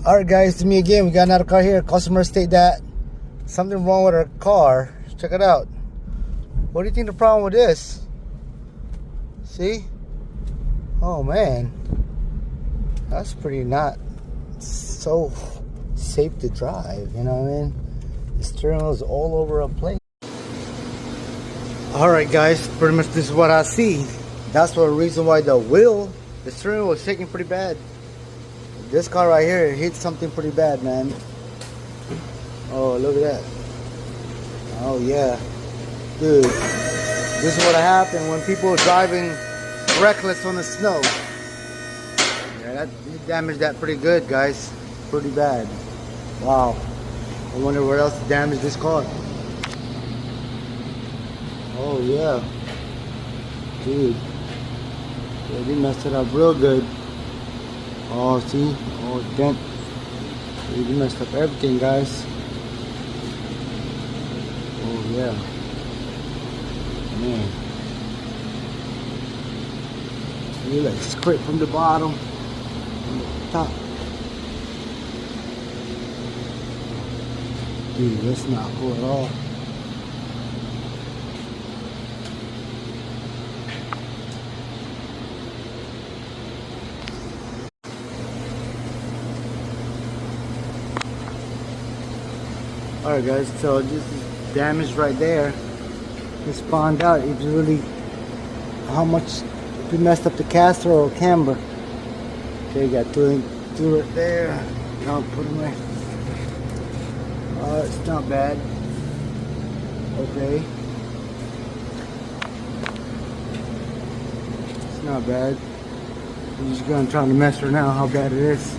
Alright guys, it's me again. We got another car here. Customer state that something wrong with our car. Check it out. What do you think the problem with this? See? Oh man. That's pretty not so safe to drive, you know what I mean? The steering wheel is all over a place. Alright guys, pretty much this is what I see. That's the reason why the steering wheel is shaking pretty bad. This car right here, it hit something pretty bad, man. Oh, look at that. Oh yeah. Dude, this is what happened when people are driving reckless on the snow. Yeah, that damaged that pretty good, guys. Pretty bad. Wow. I wonder what else damaged this car. Oh yeah. Dude. Yeah, they messed it up real good. Oh, see? Oh, dent. They messed up everything, guys. Oh yeah. Man. See, like scrape from the bottom, from the top. Dude, that's not cool at all. Alright guys, so this is damage right there. It spawned out. It's really how much we messed up the caster or camber. Okay, got two right there. I'll put them right. It's not bad. Okay. It's not bad. I'm just gonna try to measure now how bad it is.